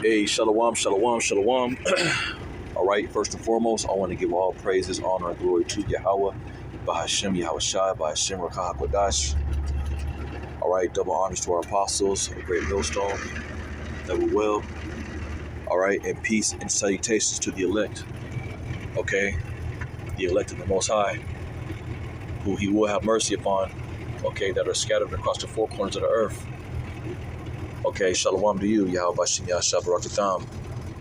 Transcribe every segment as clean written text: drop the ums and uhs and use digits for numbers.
Hey, shalom, shalom, shalom. All right, first and foremost, I want to give all praises, honor, and glory to Yahweh, Bahashem, Yahweh Shai, Bahashem, Rakah HaKodash. All right, double honors to our apostles, a great millstone, that we will. All right, and peace and salutations to the elect, okay? The elect of the Most High, who He will have mercy upon, okay, that are scattered across the four corners of the earth. Okay, shalom to you, Yahweh Bashem Yahshua Barakatam.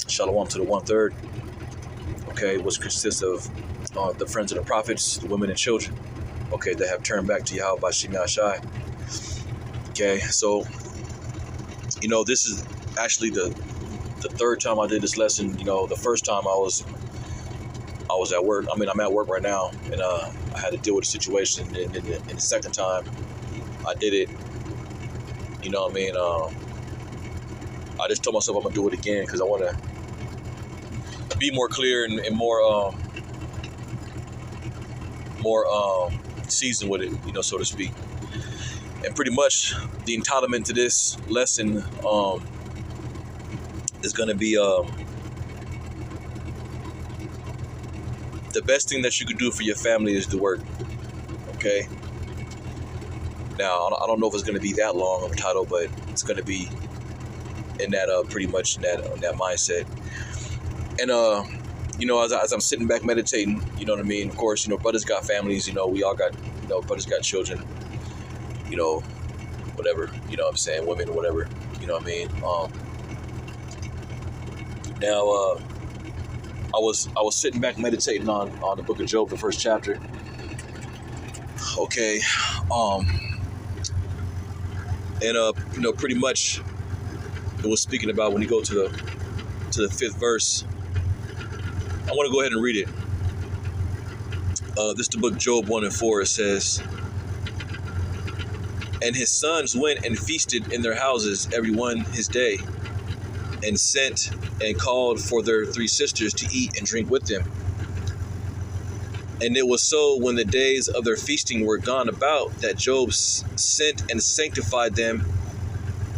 Shalom to the 1/3, okay, which consists of the friends of the prophets, the women and children, okay, that have turned back to Yahweh Bashem Yahshua. Okay, so, this is actually the third time I did this lesson. The first time I was at work. I mean, I'm at work right now, and I had to deal with a situation. And the second time I did it, I just told myself I'm gonna do it again because I want to be more clear and more seasoned with it, so to speak. And pretty much the entitlement to this lesson is going to be the best thing that you could do for your family is to work. Okay. Now I don't know if it's going to be that long of a title, but it's going to be in that pretty much in that mindset. And as I'm sitting back meditating, you know what I mean. Of course, brothers got families. We all got brothers got children. Whatever. What I'm saying, women, whatever. You know what I mean. Now, I was sitting back meditating on the book of Job, the first chapter. Okay, and pretty much it was speaking about when you go to the 5th verse. I want to go ahead and read it. This is the book Job 1:4. It says, "And his sons went and feasted in their houses, every one his day, and sent and called for their 3 sisters to eat and drink with them. And it was so, when the days of their feasting were gone about, that Job sent and sanctified them,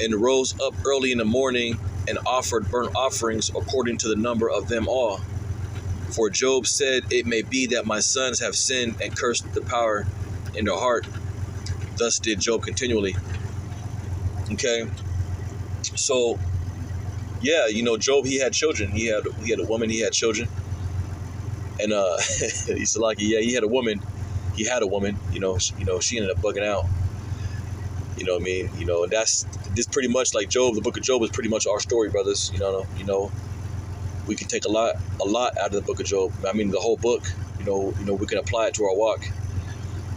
and rose up early in the morning, and offered burnt offerings according to the number of them all. For Job said, it may be that my sons have sinned and cursed the power in their heart. Thus did Job continually." Okay, so yeah, Job, he had children. He had a woman. He had children, and he's like, yeah, he had a woman. He had a woman. She ended up bugging out. You know what I mean? And that's this pretty much like Job. The book of Job is pretty much our story, brothers. We can take a lot out of the book of Job. I mean, the whole book. We can apply it to our walk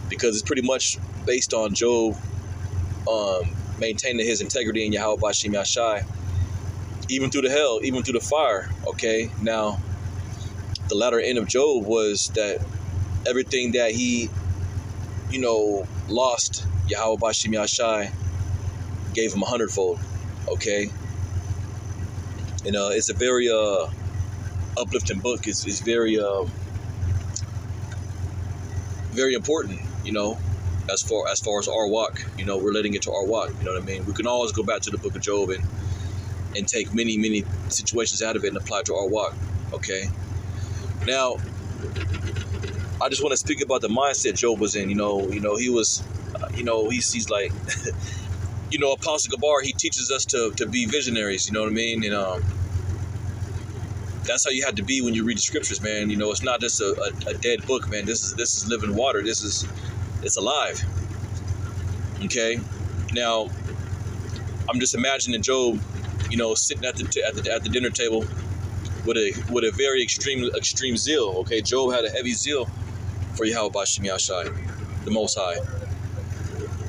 because it's pretty much based on Job maintaining his integrity in Yahweh Bashem Yahshai, even through the hell, even through the fire. Okay, now the latter end of Job was that everything that he, lost, Yahweh Bashem Yahshai gave him 100-fold. Okay, and it's a very uplifting book. It's very very important. As far as our walk, relating it to our walk. You know what I mean? We can always go back to the book of Job and take many situations out of it and apply it to our walk. Okay. Now, I just want to speak about the mindset Job was in. He was, he's like, Apostle Gabar. He teaches us to be visionaries. You know what I mean? And that's how you have to be when you read the scriptures, man. It's not just a dead book, man. This is living water. It's alive. Okay. Now, I'm just imagining Job, sitting at the dinner table with a very extreme zeal. Okay, Job had a heavy zeal for Yahweh Bashem Yahshai, the Most High.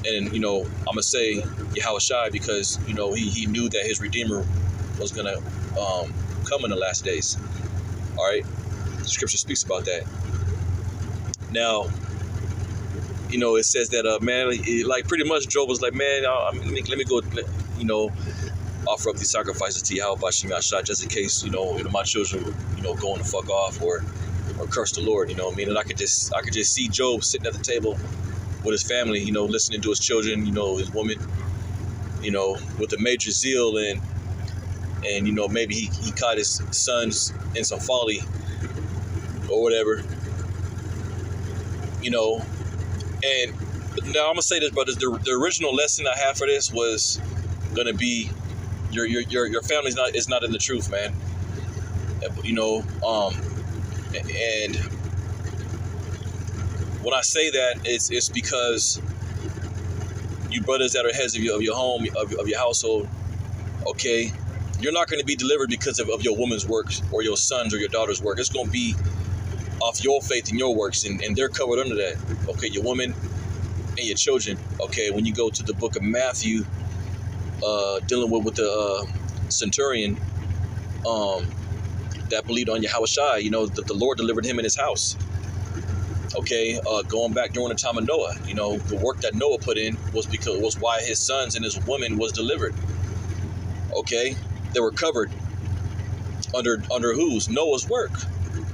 And I'm gonna say Yahweh Shai because he knew that his Redeemer was gonna come in the last days. All right, the scripture speaks about that. Now, it says that like pretty much Job was like, man, let me go, offer up these sacrifices to Yahweh Bashem Yahshai just in case, my children would, going to fuck off or curse the Lord. You know what I mean? And I could just see Job sitting at the table with his family, you know, listening to his children, you know, his woman, you know, with a major zeal, and you know, maybe he caught his sons in some folly or whatever, you know. And now I'm gonna say this, brothers, the original lesson I have for this was gonna be your family's not in the truth, man. You know, and when I say that, it's because you brothers that are heads of your home, of your household, okay, you're not going to be delivered because of your woman's works or your sons or your daughter's work. It's going to be off your faith and your works, and they're covered under that. Okay, your woman and your children. Okay, when you go to the book of Matthew, dealing with the centurion that believed on Yahushua, you know, that the Lord delivered him in his house. Okay, going back during the time of Noah, you know, the work that Noah put in was why his sons and his woman was delivered. Okay, they were covered under whose? Noah's work,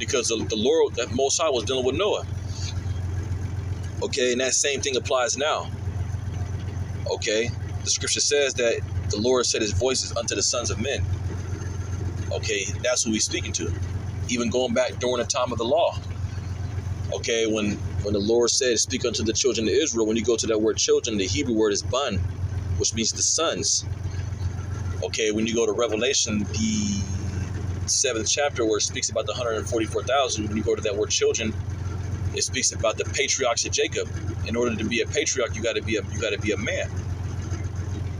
because the Lord, that Most High, was dealing with Noah. Okay, and that same thing applies now. Okay, the scripture says that the Lord set his voices unto the sons of men. Okay, that's who he's speaking to. Even going back during the time of the law. Okay, when the Lord said, speak unto the children of Israel, when you go to that word children, the Hebrew word is ban, which means the sons. Okay, when you go to Revelation, the 7th chapter, where it speaks about the 144,000, when you go to that word children, it speaks about the patriarchs of Jacob. In order to be a patriarch, you got to be a man.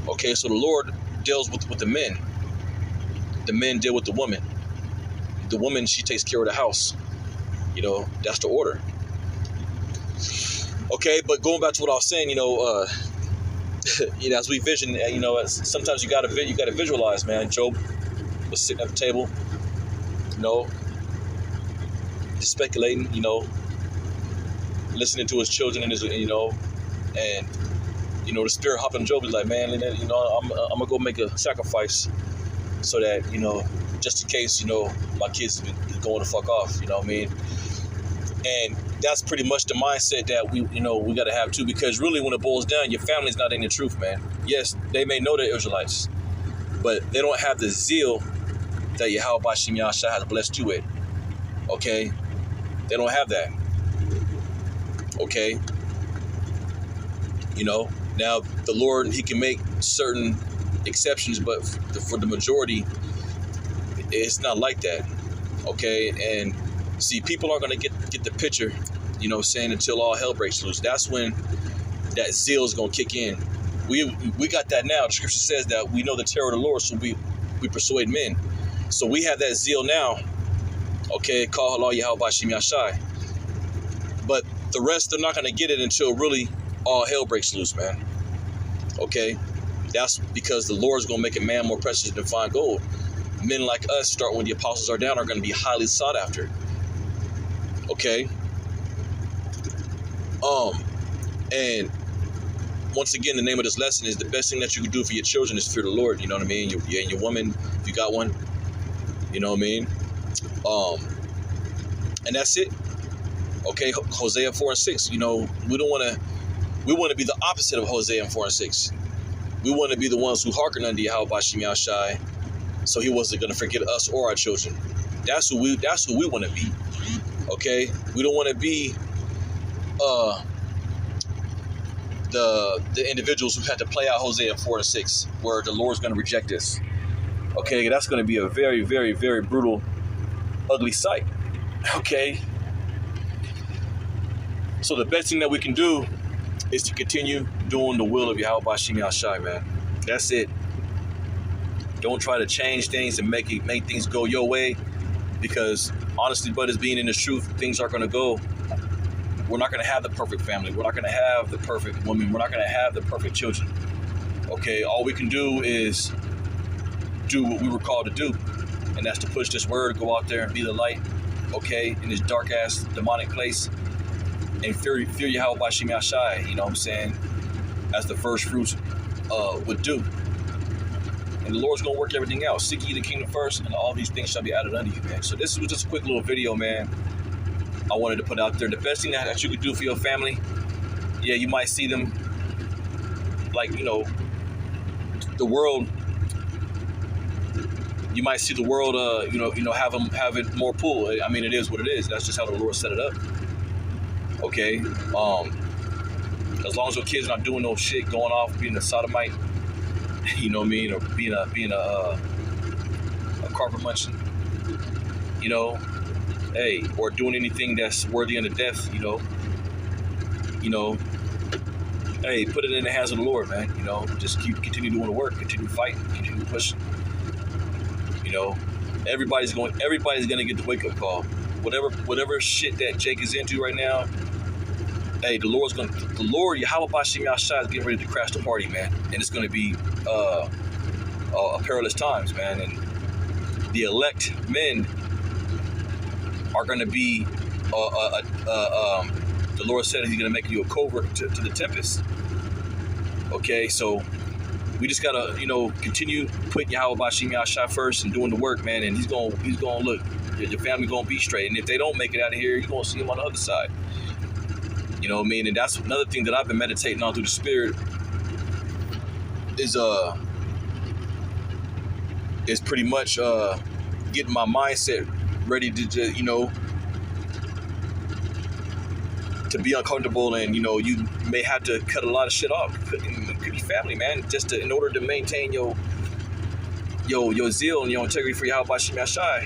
Okay, so the Lord deals with the men. The men deal with the woman. The woman, she takes care of the house. You know, that's the order. Okay, but going back to what I was saying, you know, you know, as we vision, you know, sometimes you gotta visualize, man. Job was sitting at the table, you know, just speculating, you know, listening to his children and his, you know, and you know, the spirit hopped on Job. He's like, man, you know, I'm gonna go make a sacrifice so that, you know, just in case, you know, my kids is going to fuck off, you know what I mean? And that's pretty much the mindset that we got to have too, because really when it boils down, your family's not in the truth, man. Yes, they may know they're Israelites, but they don't have the zeal that Yahweh Bashim Yahshua has blessed you with. Okay? They don't have that. Okay? You know, now the Lord, he can make certain exceptions, but for the majority, it's not like that. Okay? And see, people aren't going to get the picture, you know, saying until all hell breaks loose. That's when that zeal is going to kick in. We got that now. The scripture says that we know the terror of the Lord, so we persuade men. So we have that zeal now. Okay, call Allah Yahweh Bashim Yashai. But the rest, they're not going to get it until really all hell breaks loose, man. Okay, that's because the Lord's going to make a man more precious than fine gold. Men like us, starting when the apostles are down, are going to be highly sought after. Okay. And once again, the name of this lesson is the best thing that you can do for your children is fear the Lord. You know what I mean? Your woman, if you got one, you know what I mean? And that's it. Okay. Hosea 4:6. You know, we want to be the opposite of Hosea 4:6. We want to be the ones who hearken unto Yahweh Bashim Yahshai, so he wasn't going to forget us or our children. That's who we want to be. Okay, we don't want to be the individuals who had to play out Hosea 4:6, where the Lord's going to reject us. Okay, that's going to be a very, very, very brutal, ugly sight. Okay, so the best thing that we can do is to continue doing the will of Yahweh Bashim Yahshai, man. That's it. Don't try to change things and make things go your way, because honestly, brothers, being in the truth, things aren't going to go. We're not going to have the perfect family. We're not going to have the perfect woman. We're not going to have the perfect children. Okay, all we can do is do what we were called to do, and that's to push this word, go out there and be the light, okay, in this dark-ass, demonic place, and fear Yahweh Bashim Yahshai, you know what I'm saying, as the first fruits would do. And the Lord's going to work everything out. Seek ye the kingdom first, and all these things shall be added unto you, man. So this was just a quick little video, man, I wanted to put out there. The best thing that you could do for your family, yeah, you might see them like, you know, the world. You might see the world, have it more pull. I mean, it is what it is. That's just how the Lord set it up. Okay, as long as your kids not doing no shit, going off being a sodomite, you know what I mean, or being a carpet munching, you know, hey, or doing anything that's worthy unto death, you know, hey, put it in the hands of the Lord, man. You know, just continue doing the work, continue fighting, continue pushing. You know, everybody's gonna get the wake up call. Whatever shit that Jake is into right now. Hey, the Lord Yahweh Bashim Yahshua is getting ready to crash the party, man, and it's gonna be perilous times, man. And the elect men are gonna be the Lord said He's gonna make you a covert to the tempest. Okay, so we just gotta, continue putting Yahweh Bashim Yahshua first and doing the work, man. And He's gonna look. Your family gonna be straight. And if they don't make it out of here, you're gonna see Him on the other side. You know what I mean? And that's another thing that I've been meditating on through the Spirit is pretty much getting my mindset ready to just, to be uncomfortable, and you may have to cut a lot of shit off. Could be family, man, just in order to maintain your zeal and your integrity for Yahweh Bashim Yahshua.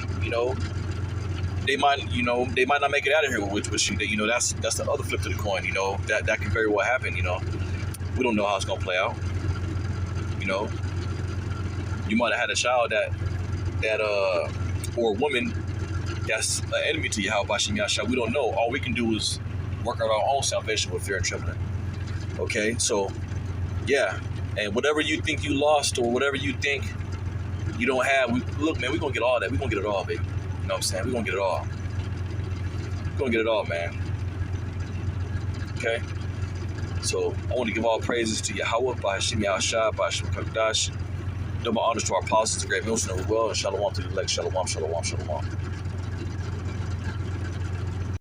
They might not make it out of here with you. That's the other flip to the coin. That can very well happen. We don't know how it's gonna play out. You might have had a child that or a woman that's an enemy to Yahweh Bashim Yahshua. We don't know. All we can do is work out our own salvation with fear and trembling. Okay, so yeah, and whatever you think you lost or whatever you think you don't have, look, man, we're gonna get all that. We're gonna get it all, baby. You know what I'm saying? We're gonna get it all. We're gonna get it all, man. Okay? So I want to give all praises to Yahweh, Bashim Yahshua, Bashim Kakdash. Double honors to our apostles, the great minister of well, and shalom to the elect. Shalom, shalom, shalom.